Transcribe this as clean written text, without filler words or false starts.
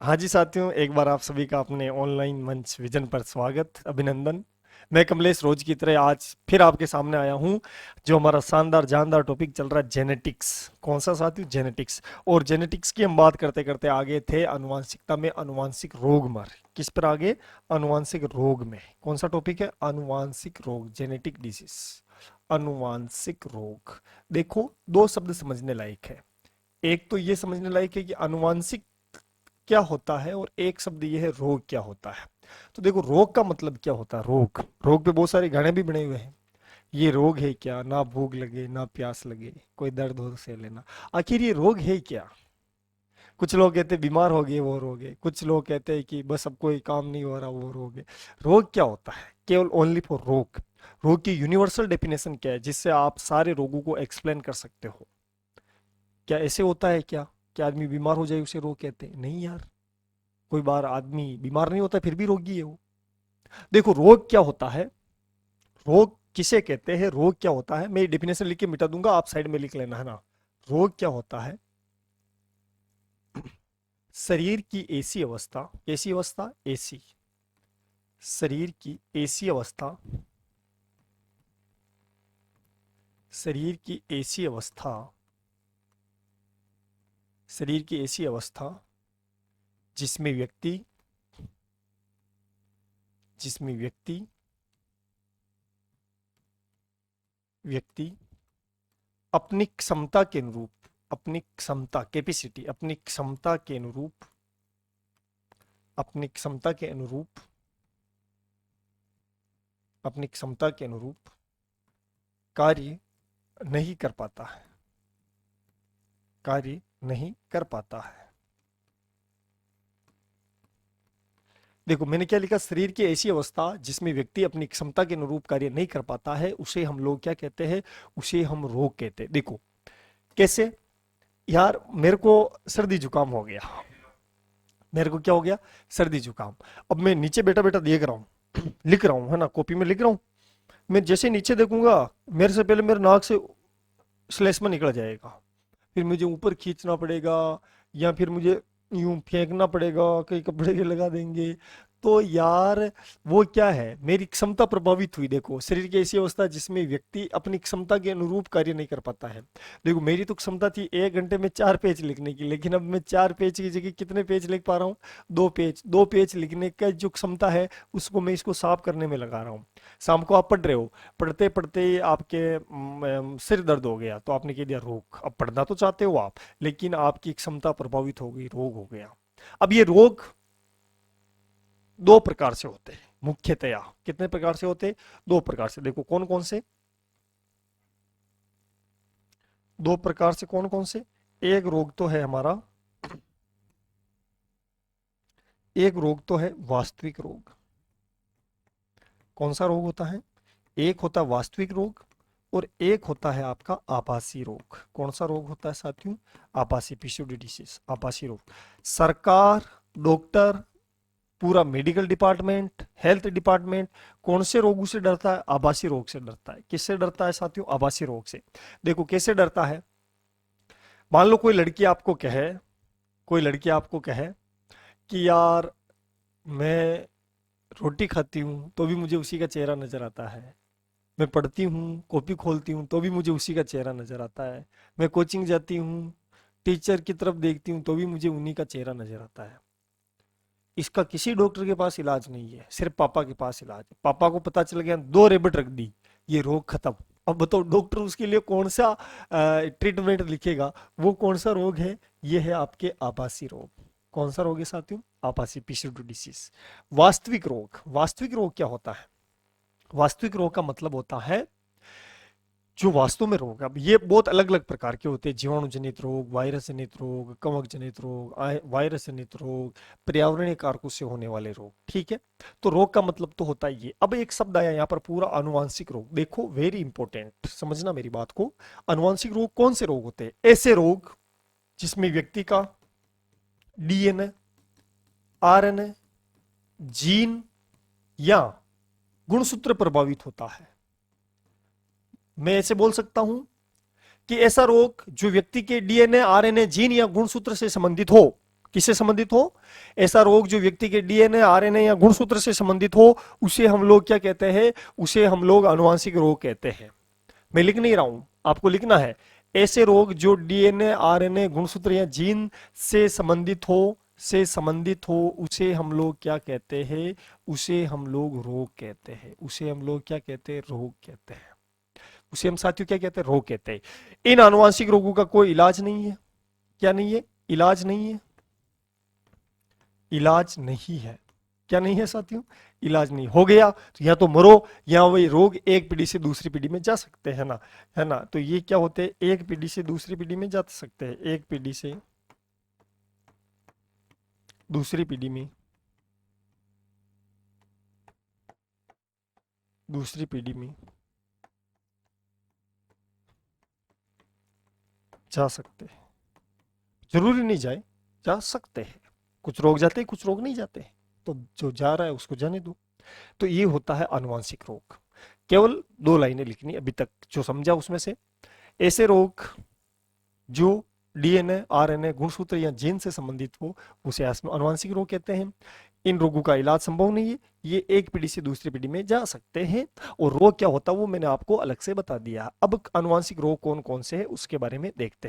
हाँ जी साथियों, एक बार आप सभी का अपने ऑनलाइन मंच विजन पर स्वागत, अभिनंदन। मैं कमलेश रोज की तरह आज फिर आपके सामने आया हूँ। जो हमारा शानदार जानदार टॉपिक चल रहा है, जेनेटिक्स। कौन सा साथियों? जेनेटिक्स। और जेनेटिक्स की हम बात करते करते आगे थे अनुवांशिकता में, अनुवांशिक रोग मर किस पर आगे? अनुवांशिक रोग में। कौन सा टॉपिक है? अनुवांशिक रोग, जेनेटिक डिजीज। अनुवांशिक रोग। देखो, दो शब्द समझने लायक है। एक तो ये समझने लायक है कि अनुवांशिक क्या होता है, और एक शब्द ये है रोग क्या होता है। तो देखो, रोग का मतलब क्या होता है? रोग, रोग पे बहुत सारे गाने भी बने हुए हैं। ये रोग है क्या? ना भूख लगे ना प्यास लगे, कोई दर्द हो तो सह लेना। आखिर ये रोग है क्या? कुछ लोग कहते हैं बीमार हो गए वो रोग है, कुछ लोग कहते हैं कि बस अब कोई काम नहीं हो रहा वो रोग है। रोग क्या होता है? केवल ओनली फॉर रोग। रोग की यूनिवर्सल डेफिनेशन क्या है जिससे आप सारे रोगों को एक्सप्लेन कर सकते हो? क्या ऐसे होता है क्या कि आदमी बीमार हो जाए उसे रोग कहते हैं? नहीं यार। कोई बार आदमी बीमार नहीं होता फिर भी रोगी है वो। देखो, रोग क्या होता है? रोग किसे कहते हैं? रोग क्या होता है, मैं डेफिनेशन लिख के मिटा दूंगा, आप साइड में लिख लेना, है ना। रोग क्या होता है? शरीर की ऐसी अवस्था, कैसी अवस्था? ऐसी। शरीर की ऐसी अवस्था, शरीर की ऐसी अवस्था, शरीर की ऐसी अवस्था जिसमें व्यक्ति, जिसमें व्यक्ति, व्यक्ति अपनी क्षमता के अनुरूप, अपनी क्षमता, कैपेसिटी, अपनी क्षमता के अनुरूप, अपनी क्षमता के अनुरूप, अपनी क्षमता के अनुरूप कार्य नहीं कर पाता है, कार्य नहीं कर पाता है। देखो, मैंने क्या लिखा? शरीर की ऐसी अवस्था जिसमें व्यक्ति अपनी क्षमता के अनुरूप कार्य नहीं कर पाता है, उसे हम लोग क्या कहते हैं? उसे हम रोग कहते हैं। देखो कैसे। यार, मेरे को सर्दी जुकाम हो गया। मेरे को क्या हो गया? सर्दी जुकाम। अब मैं नीचे बैठा बैठा देख रहा हूँ, लिख रहा हूँ, है ना, कॉपी में लिख रहा हूँ। मैं जैसे नीचे देखूंगा, मेरे से पहले मेरे नाक से श्लेष्मा निकल जाएगा। फिर मुझे ऊपर खींचना पड़ेगा, या फिर मुझे यूं फेंकना पड़ेगा, कई कपड़े के लगा देंगे। तो यार, वो क्या है? मेरी क्षमता प्रभावित हुई। देखो, शरीर की ऐसी अवस्था जिसमें व्यक्ति अपनी क्षमता के अनुरूप कार्य नहीं कर पाता है। देखो, मेरी तो क्षमता थी 1 घंटे में 4 पेज लिखने की, लेकिन अब मैं 4 पेज की जगह कितने पेज लिख पा रहा हूँ? 2 पेज। 2 पेज लिखने का जो क्षमता है, उसको मैं इसको साफ करने में लगा रहा हूँ। शाम को आप पढ़ रहे हो, पढ़ते पढ़ते आपके सिर दर्द हो गया, तो आपने कह दिया रोग। अब पढ़ना तो चाहते हो आप, लेकिन आपकी क्षमता प्रभावित हो गई, रोग हो गया। अब ये रोग दो प्रकार से होते हैं मुख्यतया। कितने प्रकार से होते हैं? दो प्रकार से। देखो कौन कौन से? दो प्रकार से कौन कौन से? एक रोग तो है हमारा, एक रोग तो है वास्तविक रोग। कौन सा रोग होता है? एक होता है वास्तविक रोग, और एक होता है आपका आभासी रोग। कौन सा रोग होता है साथियों? आभासी, पिस्यूडी डिसीज, आभासी रोग। सरकार, डॉक्टर, पूरा मेडिकल डिपार्टमेंट, हेल्थ डिपार्टमेंट कौन से रोगों से डरता है? आभासी रोग से डरता है। किससे डरता है साथियों? आभासी रोग से। देखो कैसे डरता है। मान लो कोई लड़की आपको कहे, कोई लड़की आपको कहे कि यार, मैं रोटी खाती हूँ तो भी मुझे उसी का चेहरा नजर आता है। मैं पढ़ती हूँ, कॉपी खोलती हूँ तो भी मुझे उसी का चेहरा नजर आता है। मैं कोचिंग जाती हूँ, टीचर की तरफ देखती हूँ तो भी मुझे उन्हीं का चेहरा नजर आता है। इसका किसी डॉक्टर के पास इलाज नहीं है, सिर्फ पापा के पास इलाज है। पापा को पता चल गया, 2 रेबट रख दी, ये रोग खत्म। अब बताओ डॉक्टर उसके लिए कौन सा ट्रीटमेंट लिखेगा? वो कौन सा रोग है? ये है आपके आभासी रोग। कौन सा रोग है साथियों? आभासी, पिस्यूडी डिसीज। वास्तविक रोग, वास्तविक रोग क्या होता है? वास्तविक रोग का मतलब होता है जो वास्तव में रोग है। अब ये बहुत अलग अलग प्रकार के होते हैं। जीवाणु जनित रोग, वायरस जनित रोग, कवक जनित रोग, वायरस जनित रोग, पर्यावरणीय कारकों से होने वाले रोग। ठीक है। तो रोग का मतलब तो होता है ये। अब एक शब्द आया यहाँ पर पूरा, अनुवांशिक रोग। देखो वेरी इंपॉर्टेंट, समझना मेरी बात को। अनुवांशिक रोग कौन से रोग होते हैं? ऐसे रोग जिसमें व्यक्ति का डीएनए, आरएनए, जीन या गुणसूत्र प्रभावित होता है। मैं ऐसे बोल सकता हूं कि ऐसा रोग जो व्यक्ति के डीएनए, आरएनए, जीन या गुणसूत्र से संबंधित हो, किससे संबंधित हो? ऐसा रोग जो व्यक्ति के डीएनए, आरएनए या गुणसूत्र से संबंधित हो, उसे हम लोग क्या कहते हैं? उसे हम लोग आनुवांशिक रोग कहते हैं। मैं लिख नहीं रहा हूं, आपको लिखना है। ऐसे रोग जो डीएनए, आरएनए, गुणसूत्र या जीन से संबंधित हो, उसे हम लोग क्या कहते हैं? उसे हम लोग रोग कहते हैं। उसे हम लोग क्या कहते हैं? रोग कहते हैं। उसे हम साथियों क्या कहते हैं? रोग कहते हैं। इन आनुवांशिक रोगों का कोई इलाज नहीं है। क्या नहीं है? इलाज नहीं है। इलाज नहीं है। क्या नहीं है साथियों? इलाज नहीं। हो गया तो या तो मरो, या वही रोग एक पीढ़ी से दूसरी पीढ़ी में जा सकते हैं ना, है ना। तो ये क्या होते हैं? एक पीढ़ी से दूसरी पीढ़ी में जा सकते हैं। एक पीढ़ी से दूसरी पीढ़ी में, दूसरी पीढ़ी में जा सकते हैं। जरूरी नहीं जाए, जा सकते हैं। कुछ रोग जाते हैं, कुछ रोग नहीं जाते हैं। तो जो जा रहा है उसको जाने दो। तो ये होता है आनुवांशिक रोग। केवल 2 लाइनें लिखनी अभी तक जो समझा उसमें से। ऐसे रोग जो डीएनए, आरएनए, गुणसूत्र या जीन से संबंधित हो, उसे आनुवांशिक रोग कहते हैं। इन रोगों का इलाज संभव नहीं है। ये एक पीढ़ी से दूसरी पीढ़ी में जा सकते हैं। और रोग क्या होता है वो मैंने आपको अलग से बता दिया। अब आनुवांशिक रोग कौन कौन से हैं उसके बारे में देखते हैं।